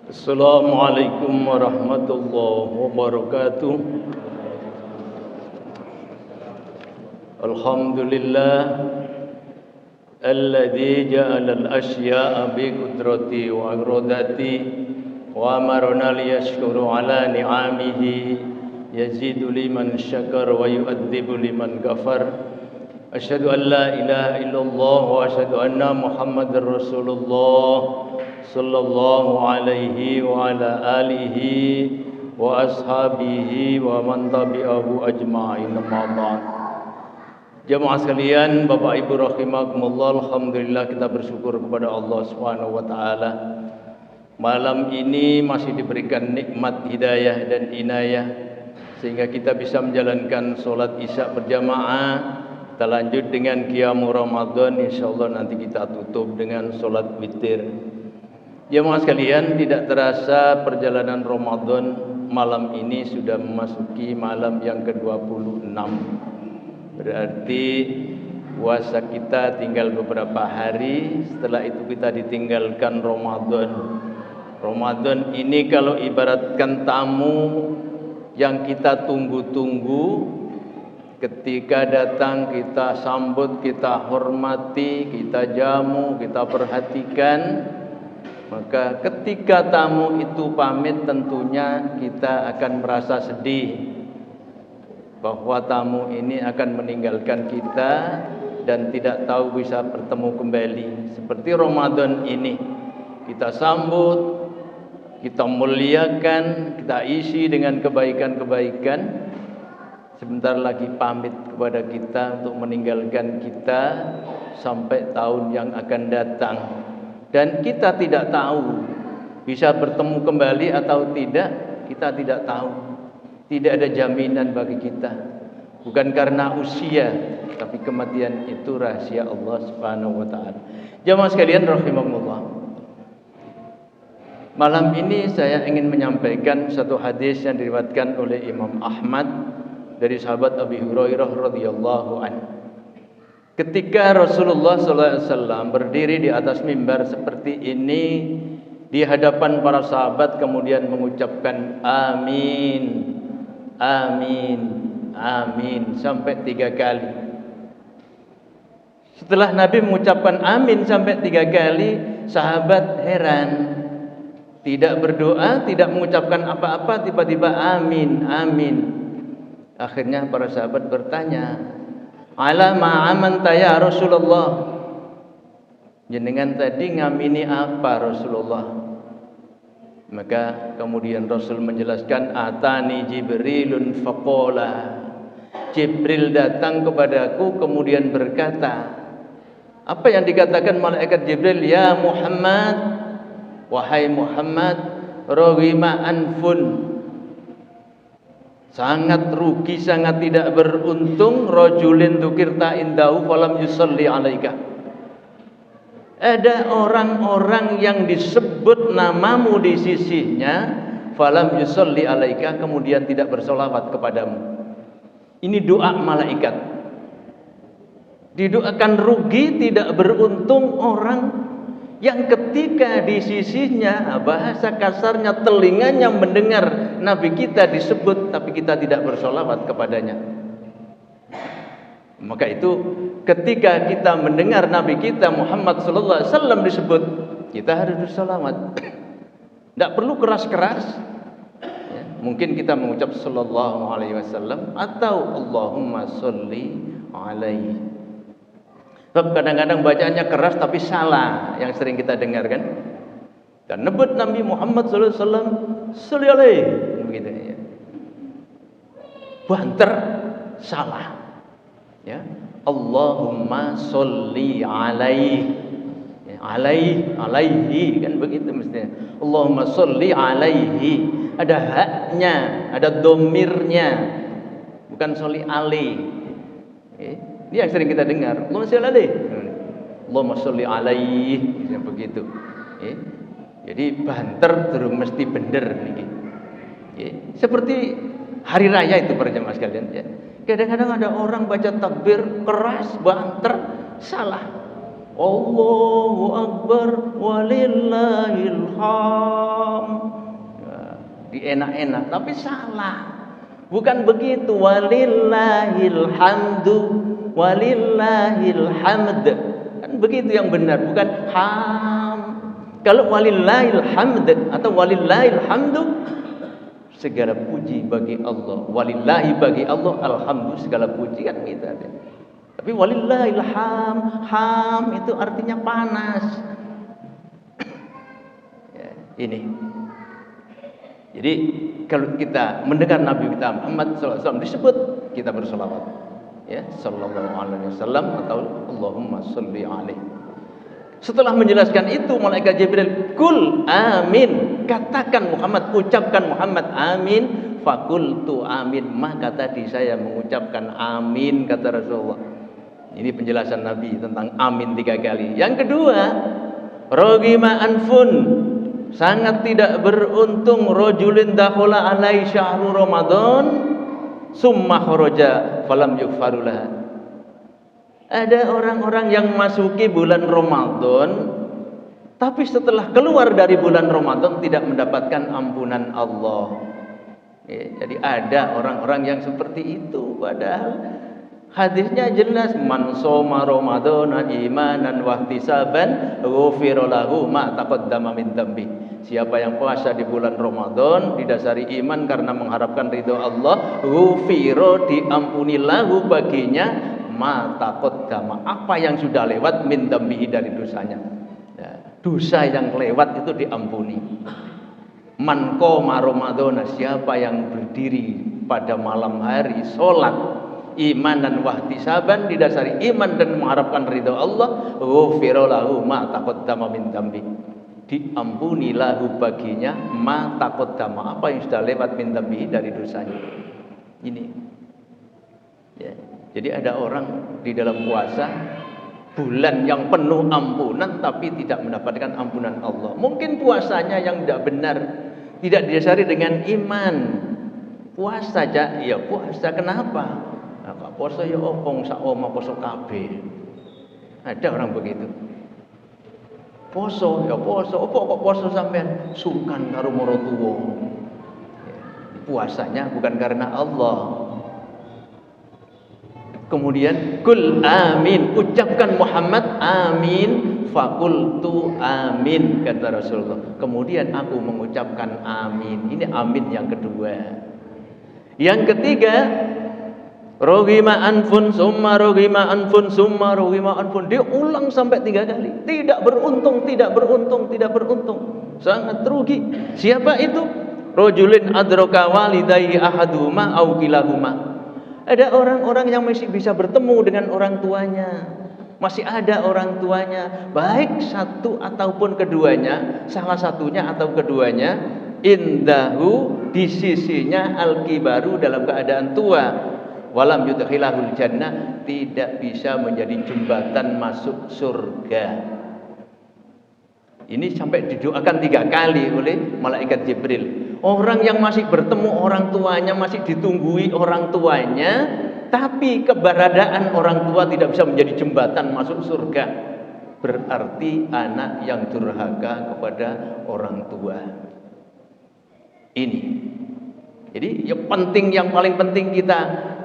Assalamualaikum warahmatullahi wabarakatuh. Alhamdulillah alladzi ja'ala al-asya'a bi qudrati wa iradati wa amarna liyashkuru ala ni'amihi yazidu liman syakar wa yu'adzibu liman kafar. Asyhadu an la ilaha illallah wa asyhadu anna Muhammadar Rasulullah sallallahu alaihi wa ala alihi wa ashabihi wa man tabi'ahu ajma'in. Amma ba'd. Jamaah sekalian, Bapak Ibu rahimakumullah, alhamdulillah kita bersyukur kepada Allah Subhanahu wa taala. Malam ini masih diberikan nikmat hidayah dan inayah sehingga kita bisa menjalankan salat Isya berjamaah. Kita lanjut dengan qiyamul Ramadan, insyaallah nanti kita tutup dengan salat witir. Jemaah sekalian, tidak terasa perjalanan Ramadan malam ini sudah memasuki malam yang ke-26. Berarti puasa kita tinggal beberapa hari, setelah itu kita ditinggalkan Ramadan. Ramadan ini kalau ibaratkan tamu yang kita tunggu-tunggu, ketika datang kita sambut, kita hormati, kita jamu, kita perhatikan. Maka ketika tamu itu pamit, tentunya kita akan merasa sedih bahwa tamu ini akan meninggalkan kita dan tidak tahu bisa bertemu kembali. Seperti Ramadan ini, kita sambut, kita muliakan, kita isi dengan kebaikan-kebaikan. Sebentar lagi pamit kepada kita untuk meninggalkan kita sampai tahun yang akan datang. Dan kita tidak tahu bisa bertemu kembali atau tidak, kita tidak tahu. Tidak ada jaminan bagi kita. Bukan karena usia, tapi kematian itu rahasia Allah Subhanahu wa taala. Jamaah sekalian rahimakumullah. Malam ini saya ingin menyampaikan satu hadis yang diriwayatkan oleh Imam Ahmad dari sahabat Abi Hurairah radhiyallahu anhu. Ketika Rasulullah SAW berdiri di atas mimbar seperti ini di hadapan para sahabat, kemudian mengucapkan amin, amin, amin sampai 3 kali. Setelah Nabi mengucapkan amin sampai 3 kali, sahabat heran, tidak berdoa, tidak mengucapkan apa-apa, tiba-tiba amin, amin. Akhirnya para sahabat bertanya, ala ma'amanta ya Rasulullah, jenengan tadi ngamini apa Rasulullah? Maka kemudian Rasul menjelaskan, atani Jibrilun faqala, Jibril datang kepadaku kemudian berkata. Apa yang dikatakan malaikat Jibril? Ya Muhammad, wahai Muhammad, raghima anfun, sangat rugi, sangat tidak beruntung, rajulin dzukirta indahu falam yusalli alaika. Ada orang-orang yang disebut namamu di sisinya, falam yusalli alaika, kemudian tidak bersolawat kepadamu. Ini doa malaikat. Didoakan rugi, tidak beruntung orang yang ketika di sisinya, bahasa kasarnya, telinganya mendengar Nabi kita disebut, tapi kita tidak bersolawat kepadanya. Maka itu ketika kita mendengar Nabi kita Muhammad sallallahu alaihi wasallam disebut, kita harus bersolawat. Tidak perlu keras-keras. Ya, mungkin kita mengucap sallallahu alaihi wasallam atau Allahumma sholli alaihi. Sebab kadang-kadang bacaannya keras tapi salah, yang sering kita dengar kan. Dan nebut Nabi Muhammad sallallahu alaihi wasallam sholli alaihi, begitu ya. Banter, salah. Ya. Allahumma sholli alaihi. Ya, alaihi kan begitu mestinya. Allahumma sholli alaihi. Ada haknya, ada domirnya. Bukan sholli alaihi. Ya. Ini yang sering kita dengar. Allahumma sholli alaihi. Allahumma sholli alaihi, yang begitu. Ya. Jadi banter terus mesti bener niki. Ya. Seperti hari raya itu para jemaah sekalian ya. Kadang-kadang ada orang baca takbir keras, banter, salah. Allahu Akbar walillahil ham. di enak-enak, tapi salah. Bukan begitu. Walillahil hamdu, walillahil hamd. Kan begitu yang benar, bukan ham. Kalau walillahil hamd atau walillahil hamdu, segala puji bagi Allah. Walillahi bagi Allah, alhamdu segala puji, kan gitu ada. Tapi walillahil ham itu artinya panas. Ya, ini. Jadi kalau kita mendengar Nabi kita Muhammad SAW disebut, kita berselawat, ya, sallallahu alaihi wasallam atau Allahumma sholli alaihi. Setelah menjelaskan itu, malaikat Jibril, kul amin, katakan Muhammad, ucapkan Muhammad amin. Fakultu amin, maka tadi saya mengucapkan amin, kata Rasulullah. Ini penjelasan Nabi tentang amin 3 kali. Yang kedua, rogima anfun, sangat tidak beruntung, rojulin dakhala alai syahru Ramadan summa kharaja falam yughfarulah. Ada orang-orang yang masuki bulan Ramadan, tapi setelah keluar dari bulan Ramadan tidak mendapatkan ampunan Allah. Ya, jadi ada orang-orang yang seperti itu, padahal hadisnya jelas, man shoma ramadhana imanan wa ihtisaban ghufira lahu ma taqaddama min dzambi. Siapa yang puasa di bulan Ramadan didasari iman karena mengharapkan ridho Allah, ghufira, diampuni lahu baginya ma taqaddama, apa yang sudah lewat, min dzambi, dari dosanya. Ya, dosa yang lewat itu diampuni. Man qoma ramadhana, siapa yang berdiri pada malam hari salat iman dan wahtisaban, didasari iman dan mengharapkan ridha Allah, ghufira lahu ma taqaddama min dzambi, diampuni lahu baginya ma taqaddama, apa yang sudah lewat, min dzambi, dari dosanya. Ini ya. Jadi ada orang di dalam puasa bulan yang penuh ampunan tapi tidak mendapatkan ampunan Allah. Mungkin puasanya yang tidak benar, tidak didasari dengan iman. Puasa aja, ya puasa, kenapa? Nah, puasa ya opong sak oma poso kabeh. Ada orang begitu. Poso ya poso, opo kok poso sampean sungkan karo maratuwa. Puasanya bukan karena Allah. Kemudian kul amin, ucapkan Muhammad amin. Fakultu amin, kata Rasulullah. Kemudian aku mengucapkan amin. Ini amin yang kedua. Yang ketiga, roghima anfun summa roghima anfun summa roghima anfun. Dia ulang sampai 3 kali. Tidak beruntung, tidak beruntung, tidak beruntung. Sangat rugi. Siapa itu? Rojulin adraka walidayhi ahaduhuma au kilahuma. Ada orang-orang yang masih bisa bertemu dengan orang tuanya, masih ada orang tuanya, baik satu ataupun keduanya, salah satunya atau keduanya, indahu, di sisinya, al-kibaru, dalam keadaan tua, walam yudkhilahul jannah, tidak bisa menjadi jembatan masuk surga. Ini sampai didoakan 3 kali oleh malaikat Jibril. Orang yang masih bertemu orang tuanya, masih ditunggui orang tuanya, tapi keberadaan orang tua tidak bisa menjadi jembatan masuk surga, berarti anak yang durhaka kepada orang tua. Ini. Jadi yang penting, yang paling penting kita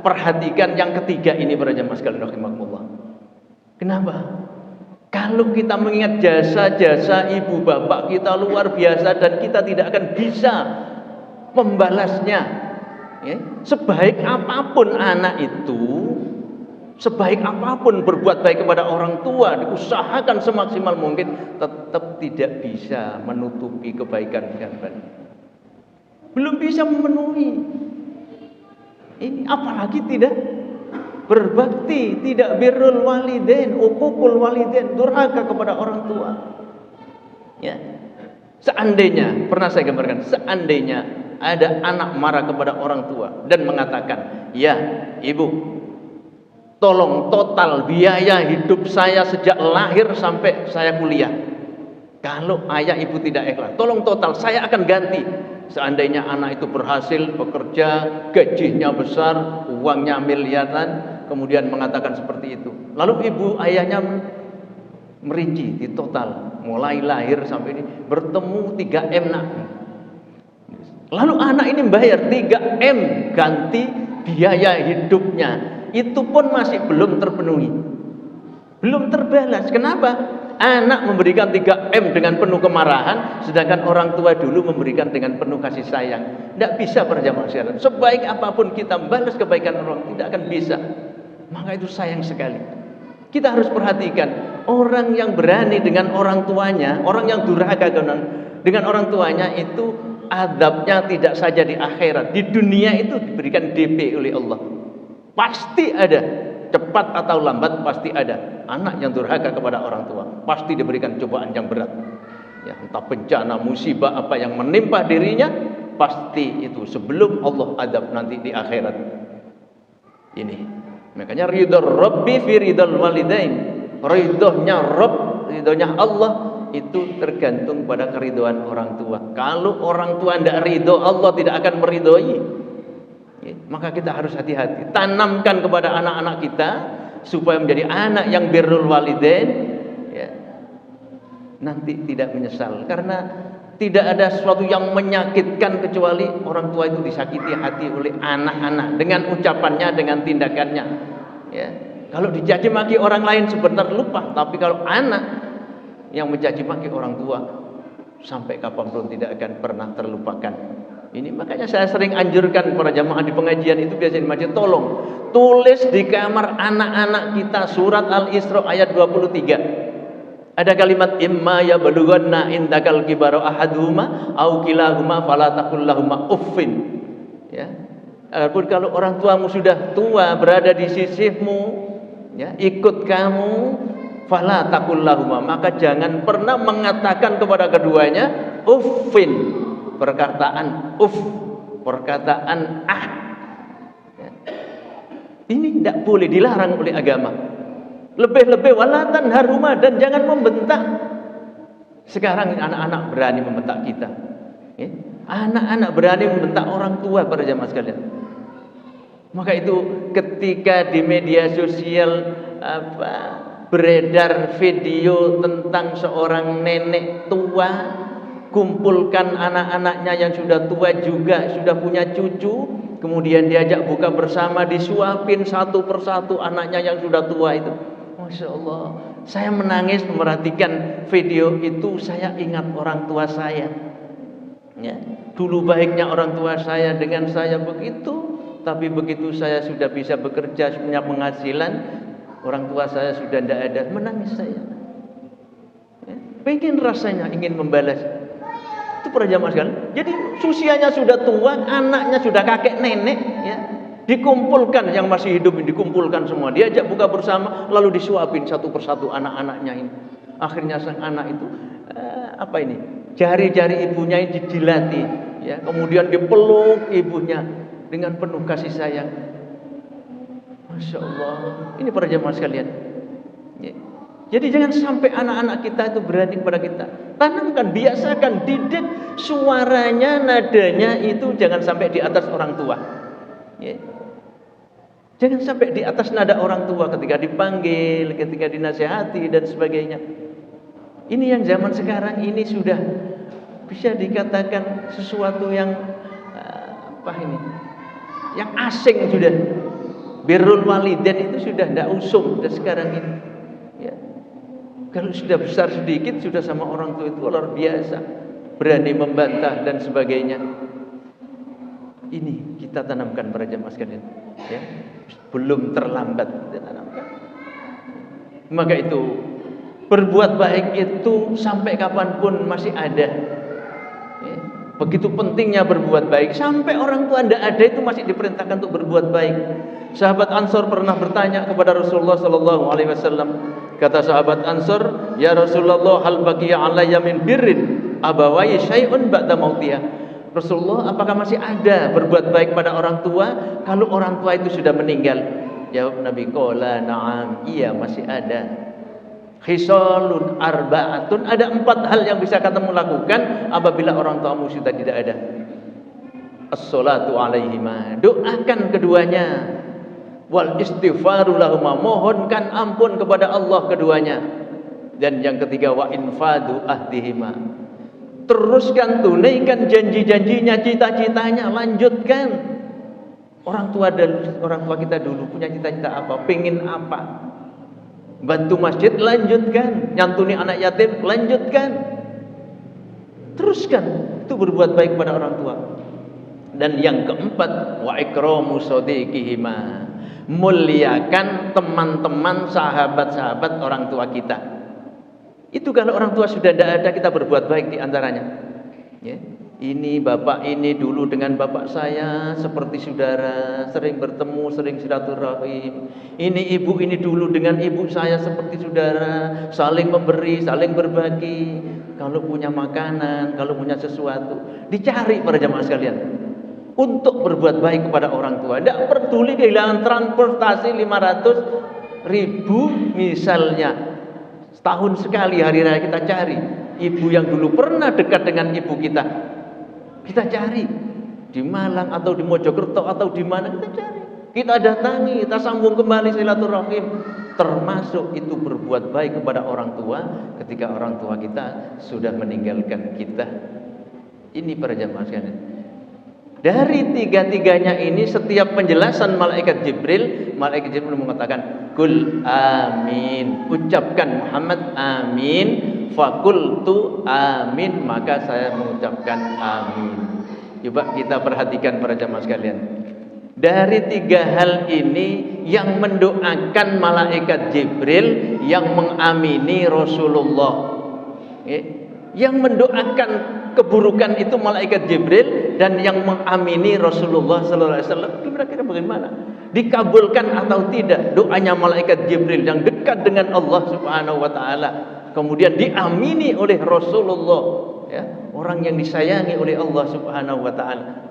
perhatikan yang ketiga ini, para jamaah sekalian rahimakumullah. Kenapa? Kalau kita mengingat jasa-jasa ibu bapak kita luar biasa dan kita tidak akan bisa membalasnya, ya, sebaik apapun anak itu, sebaik apapun berbuat baik kepada orang tua, diusahakan semaksimal mungkin, tetap tidak bisa menutupi kebaikan. Belum bisa memenuhi. Ini apalagi tidak berbakti, tidak birrul walidain, uququl walidain, durhaka kepada orang tua. Ya. Seandainya, pernah saya gambarkan, seandainya ada anak marah kepada orang tua dan mengatakan, "Ya, Ibu, tolong total biaya hidup saya sejak lahir sampai saya kuliah. Kalau ayah ibu tidak ikhlas, tolong total, saya akan ganti." Seandainya anak itu berhasil bekerja, gajinya besar, uangnya miliaran, kemudian mengatakan seperti itu, lalu ibu ayahnya merinci di total, mulai lahir sampai ini bertemu 3M nak, Lalu anak ini bayar 3M ganti biaya hidupnya. Itu pun masih belum terpenuhi. Belum terbalas. Kenapa? Anak memberikan 3M dengan penuh kemarahan, sedangkan orang tua dulu memberikan dengan penuh kasih sayang. Tidak bisa para jamaah sekalian. Sebaik apapun kita membalas kebaikan orang, tidak akan bisa. Maka itu sayang sekali. Kita harus perhatikan orang yang berani dengan orang tuanya, orang yang durhaka dengan orang tuanya itu azabnya tidak saja di akhirat, di dunia itu diberikan DP oleh Allah. Pasti ada, cepat atau lambat pasti ada anak yang durhaka kepada orang tua, pasti diberikan cobaan yang berat. Ya, entah bencana, musibah apa yang menimpa dirinya, pasti itu sebelum Allah azab nanti di akhirat. Ini makanya ridho Rabbi fi ridhal walidain. Ridhonya Rabb, ridhonya Allah itu tergantung pada keridhaan orang tua. Kalau orang tua tidak ridho, Allah tidak akan meridhoi. Ya, maka kita harus hati-hati. Tanamkan kepada anak-anak kita supaya menjadi anak yang birrul walidain. Ya, nanti tidak menyesal. Karena tidak ada sesuatu yang menyakitkan kecuali orang tua itu disakiti hati oleh anak-anak dengan ucapannya, dengan tindakannya. Ya, kalau dicaci maki orang lain sebentar lupa, tapi kalau anak yang mencaci maki orang tua sampai kapanpun tidak akan pernah terlupakan. Ini makanya saya sering anjurkan para jamaah di pengajian itu biasanya di masjid, tolong tulis di kamar anak-anak kita surat Al-Isra ayat 23. Ada kalimat imma ya balughanna indakal kibaru ahaduhuma au kilahuma fala taqul lahumā uffin. Ya. Adapun kalau orang tuamu sudah tua berada di sisimu, ya, ikut kamu, fala taqul lahumā, maka jangan pernah mengatakan kepada keduanya uffin, perkataan uff, perkataan ah. Ya. Ini tidak boleh, dilarang oleh agama. Lebih-lebih walatan haruma, dan jangan membentak. Sekarang anak-anak berani membentak kita. Ya. Anak-anak berani membentak orang tua para jamaah sekalian. Maka itu ketika di media sosial beredar video tentang seorang nenek tua kumpulkan anak-anaknya yang sudah tua juga, sudah punya cucu, kemudian diajak buka bersama, disuapin satu persatu anaknya yang sudah tua itu. Masya Allah, saya menangis memperhatikan video itu. Saya ingat orang tua saya. Ya, dulu baiknya orang tua saya dengan saya begitu, tapi begitu saya sudah bisa bekerja, punya penghasilan, orang tua saya sudah tidak ada, menangis saya. Ya, pengen rasanya ingin membalas. Itu para jamaah sekalian. Jadi usianya sudah tua, anaknya sudah kakek nenek, ya, dikumpulkan, yang masih hidup dikumpulkan semua, diajak buka bersama, lalu disuapin satu persatu anak-anaknya ini. Akhirnya sang anak itu jari-jari ibunya ini didilati, ya, kemudian dipeluk ibunya dengan penuh kasih sayang. Masya Allah, ini para jamaah sekalian. Ya. Jadi jangan sampai anak-anak kita itu berani kepada kita. Tanamkan, biasakan, didik suaranya, nadanya itu jangan sampai di atas orang tua. Ya. Jangan sampai di atas nada orang tua ketika dipanggil, ketika dinasihati dan sebagainya. Ini yang zaman sekarang ini sudah bisa dikatakan sesuatu yang yang asing sudah. Birrul walidain itu sudah tidak usum sudah sekarang ini. Ya. Kalau sudah besar sedikit sudah sama orang tua itu luar biasa, berani membantah dan sebagainya. Ini kita tanamkan para jamaah sekalian. Ya. Belum terlambat kita tanamkan. Maka itu berbuat baik itu sampai kapanpun masih ada. Ya. Begitu pentingnya berbuat baik, sampai orang tua tidak ada itu masih diperintahkan untuk berbuat baik. Sahabat Ansor pernah bertanya kepada Rasulullah sallallahu alaihi wasallam. Kata sahabat Ansor, "Ya Rasulullah, hal baqiya alayya min birrin abawai syai'un ba'da mautiyah?" Rasulullah, apakah masih ada berbuat baik pada orang tua kalau orang tua itu sudah meninggal? Jawab Nabi, qala na'am, iya masih ada. Khisalun arba'atun, ada 4 hal yang bisa kamu lakukan apabila orang tuamu sudah tidak ada. As-salatu alaihima, doakan keduanya. Wal istighfaru lahuma, mohonkan ampun kepada Allah keduanya. Dan yang ketiga, wa infadu ahdihima, teruskan, tunaikan janji-janjinya, cita-citanya, lanjutkan. Orang tua kita dulu punya cita-cita apa? Pengen apa? Bantu masjid, lanjutkan. Nyantuni anak yatim, lanjutkan. Teruskan. Itu berbuat baik kepada orang tua. Dan yang keempat, wa ikramu sadiqihima, muliakan teman-teman, sahabat-sahabat orang tua kita. Itu kalau orang tua sudah tidak ada, kita berbuat baik di antaranya. Ya. Ini bapak ini dulu dengan bapak saya seperti saudara, sering bertemu, sering silaturahim. Ini ibu ini dulu dengan ibu saya seperti saudara, saling memberi, saling berbagi. Kalau punya makanan, kalau punya sesuatu, dicari para jamaah sekalian untuk berbuat baik kepada orang tua. Tidak peduli kehilangan transportasi 500.000 misalnya. Setahun sekali hari raya kita cari ibu yang dulu pernah dekat dengan ibu kita. Kita cari di Malang atau di Mojokerto atau di mana, kita cari, kita datangi, kita sambung kembali silaturahim. Termasuk itu berbuat baik kepada orang tua ketika orang tua kita sudah meninggalkan kita. Ini para jamaah sekalian. Dari tiga-tiganya ini, setiap penjelasan malaikat Jibril mengatakan kul amin, ucapkan Muhammad amin, fakultu amin, maka saya mengucapkan amin. Coba kita perhatikan para jamaah sekalian. Dari tiga hal ini, yang mendoakan malaikat Jibril, yang mengamini Rasulullah. Yang mendoakan keburukan itu malaikat Jibril, dan yang mengamini Rasulullah sallallahu alaihi wasallam. Kira-kira bagaimana? Dikabulkan atau tidak doanya malaikat Jibril yang dekat dengan Allah Subhanahu wa taala, kemudian diamini oleh Rasulullah, ya, orang yang disayangi oleh Allah Subhanahu wa taala.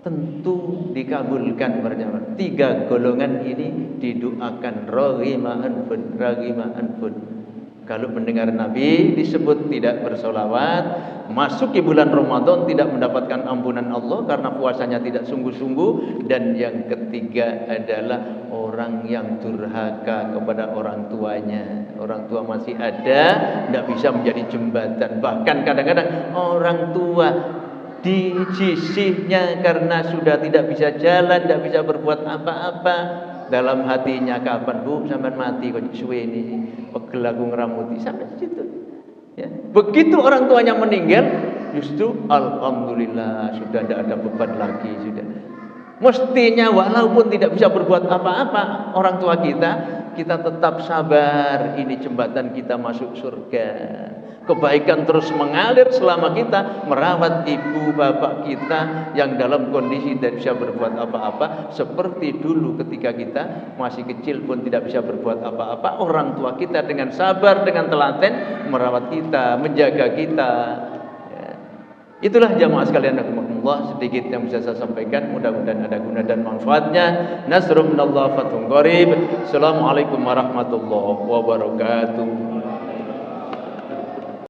Tentu dikabulkan berjamaah. Tiga golongan ini didoakan raghima anfun. Kalau mendengar Nabi disebut tidak bersolawat, masuk ke bulan Ramadan tidak mendapatkan ampunan Allah karena puasanya tidak sungguh-sungguh. Dan yang ketiga adalah orang yang durhaka kepada orang tuanya. Orang tua masih ada, tidak bisa menjadi jembatan. Bahkan kadang-kadang orang tua di sisinya karena sudah tidak bisa jalan, tidak bisa berbuat apa-apa. Dalam hatinya, kapan Bu sampai mati kok suwe ini, pegel aku ngeramuti, sampai situ. Ya. Begitu orang tuanya meninggal, justru alhamdulillah sudah tidak ada beban lagi sudah. Mestinya walaupun tidak bisa berbuat apa-apa orang tua kita tetap sabar. Ini jembatan kita masuk surga. Kebaikan terus mengalir selama kita merawat ibu bapak kita yang dalam kondisi tidak bisa berbuat apa-apa. Seperti dulu ketika kita masih kecil pun tidak bisa berbuat apa-apa, orang tua kita dengan sabar, dengan telaten merawat kita, menjaga kita. Itulah jamaah sekalian rahimakumullah, sedikit yang bisa saya sampaikan, mudah-mudahan ada guna dan manfaatnya. Nasrun minallah fathun qarib. Assalamualaikum warahmatullahi wabarakatuh.